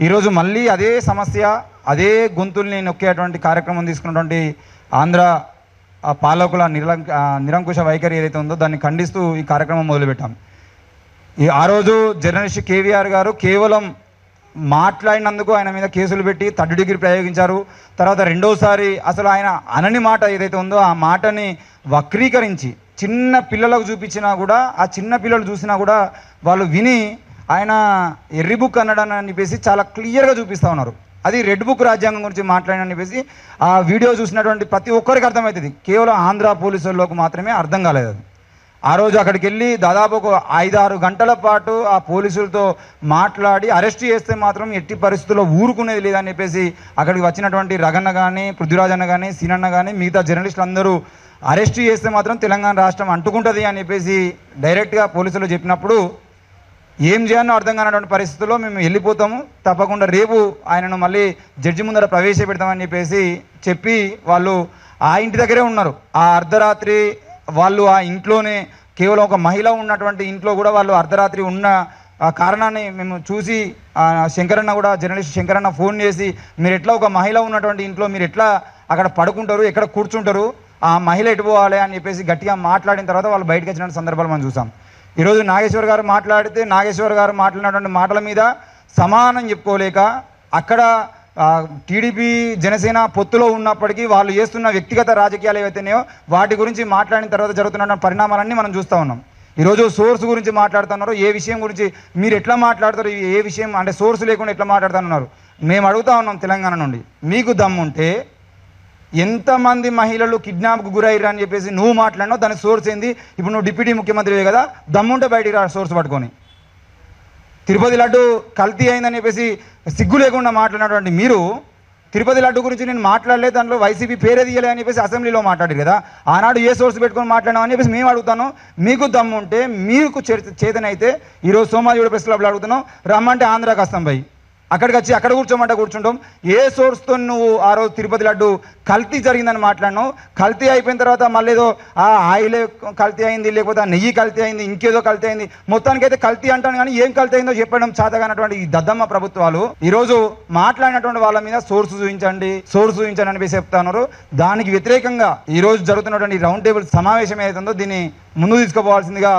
ఈరోజు మళ్ళీ అదే సమస్య, అదే గొంతుల్ని నొక్కేటువంటి కార్యక్రమం తీసుకున్నటువంటి ఆంధ్ర పాలకుల నిరంకుశ వైఖరి ఏదైతే ఉందో దాన్ని ఖండిస్తూ ఈ కార్యక్రమం మొదలుపెట్టాం. ఆ రోజు జర్నలిస్ట్ కేవీఆర్ గారు కేవలం మాట్లాడినందుకు ఆయన మీద కేసులు పెట్టి 3rd డిగ్రీ ప్రయోగించారు. తర్వాత రెండోసారి అసలు ఆయన అనని మాట ఏదైతే ఉందో ఆ మాటని వక్రీకరించి చిన్న పిల్లలకు చూపించినా కూడా, ఆ చిన్న పిల్లలు చూసినా కూడా వాళ్ళు విని ఆయన ఎర్రి బుక్ అన్నాడని చెప్పేసి చాలా క్లియర్గా చూపిస్తూ ఉన్నారు. అది రెడ్ బుక్ రాజ్యాంగం గురించి మాట్లాడని చెప్పేసి ఆ వీడియో చూసినటువంటి ప్రతి ఒక్కరికి అర్థమవుతుంది. కేవలం ఆంధ్ర పోలీసులకు మాత్రమే అర్థం కాలేదు. అది ఆ రోజు అక్కడికి వెళ్ళి దాదాపు ఒక 5-6 గంటల పాటు ఆ పోలీసులతో మాట్లాడి అరెస్ట్ చేస్తే మాత్రం ఎట్టి పరిస్థితుల్లో ఊరుకునేది లేదని చెప్పేసి అక్కడికి వచ్చినటువంటి రగన్న కానీ, పృథ్వీరాజ్ అన్న కానీ, సీనన్న కానీ, మిగతా జర్నలిస్టులు అందరూ అరెస్ట్ చేస్తే మాత్రం తెలంగాణ రాష్ట్రం అంటుకుంటుంది అని చెప్పేసి డైరెక్ట్గా పోలీసులు చెప్పినప్పుడు ఏం చేయాలో అర్థం కానటువంటి పరిస్థితుల్లో మేము వెళ్ళిపోతాము, తప్పకుండా రేపు ఆయనను మళ్ళీ జడ్జి ముందర ప్రవేశపెడతామని చెప్పి వాళ్ళు ఆ ఇంటి దగ్గరే ఉన్నారు. ఆ అర్ధరాత్రి వాళ్ళు ఆ ఇంట్లోనే కేవలం ఒక మహిళ ఉన్నటువంటి ఇంట్లో కూడా వాళ్ళు అర్ధరాత్రి ఉన్న ఆ కారణాన్ని మేము చూసి శంకరన్న కూడా, జర్నలిస్ట్ శంకరన్న ఫోన్ చేసి మీరు ఎట్లా ఒక మహిళ ఉన్నటువంటి ఇంట్లో మీరు ఎట్లా అక్కడ పడుకుంటారు, ఎక్కడ కూర్చుంటారు, ఆ మహిళ ఎటు పోవాలి అని చెప్పేసి గట్టిగా మాట్లాడిన తర్వాత వాళ్ళు బయటకు వచ్చిన సందర్భాలు మనం చూసాం. ఈరోజు నాగేశ్వర్ గారు మాట్లాడితే నాగేశ్వర్ గారు మాట్లాడినటువంటి మాటల మీద సమానం చెప్పుకోలేక అక్కడ టీడీపీ జనసేన పొత్తులో ఉన్నప్పటికీ వాళ్ళు చేస్తున్న వ్యక్తిగత రాజకీయాలు ఏవైతేనేయో వాటి గురించి మాట్లాడిన తర్వాత జరుగుతున్న పరిణామాలన్నీ మనం చూస్తూ ఉన్నాం. ఈరోజు సోర్స్ గురించి మాట్లాడుతున్నారు. ఏ విషయం గురించి మీరు ఎట్లా మాట్లాడతారు, ఏ విషయం అంటే సోర్స్ లేకుండా ఎట్లా మాట్లాడుతున్నారు మేము అడుగుతా ఉన్నాం. తెలంగాణ నుండి మీకు దమ్ముంటే ఎంతమంది మహిళలు కిడ్నాప్కు గురయ్యారు అని చెప్పేసి నువ్వు మాట్లాడినావు, దాని సోర్స్ ఏంది? ఇప్పుడు నువ్వు డిప్యూటీ ముఖ్యమంత్రివే కదా, దమ్ముంటే బయటికి రా సోర్స్ పట్టుకొని. తిరుపతి లడ్డు కల్తీ అయిందని చెప్పేసి సిగ్గు లేకుండా మాట్లాడినటువంటి మీరు తిరుపతి లడ్డు గురించి నేను మాట్లాడలేదు, దాంట్లో వైసీపీ పేరే తీయలే అని చెప్పేసి అసెంబ్లీలో మాట్లాడారు కదా, ఆనాడు ఏ సోర్స్ పెట్టుకొని మాట్లాడినావు అని చెప్పేసి మేము అడుగుతాను. మీకు దమ్ముంటే మీకు చేతనైతే ఈరోజు సోమాజిగూడ ప్రెస్ క్లబ్లో అడుగుతున్నాం, రమ్మంటే ఆంధ్రాకి వస్తాం భయ్, అక్కడికి వచ్చి అక్కడ కూర్చోమంటే కూర్చుంటాం. ఏ సోర్స్తో నువ్వు ఆ రోజు తిరుపతి లడ్డు కల్తీ జరిగిందని మాట్లాడినావు, కల్తీ అయిపోయిన తర్వాత మళ్ళీ ఏదో ఆ ఆయిలే కల్తీ అయింది, లేకపోతే ఆ నెయ్యి కల్తీ అయింది, ఇంకేదో కల్తీ అయింది, మొత్తానికైతే కల్తీ అంటాను కానీ ఏం కల్తీ అయిందో చెప్పడం చేతగానటువంటి ఈ దద్దమ్మ ప్రభుత్వాలు ఈరోజు మాట్లాడినటువంటి వాళ్ళ మీద సోర్స్ చూపించండి అని చెప్పేసి చెప్తున్నారు. దానికి వ్యతిరేకంగా ఈరోజు జరుగుతున్నటువంటి రౌండ్ టేబుల్ సమావేశం ఏదైతుందో దీన్ని ముందు తీసుకుపోవాల్సిందిగా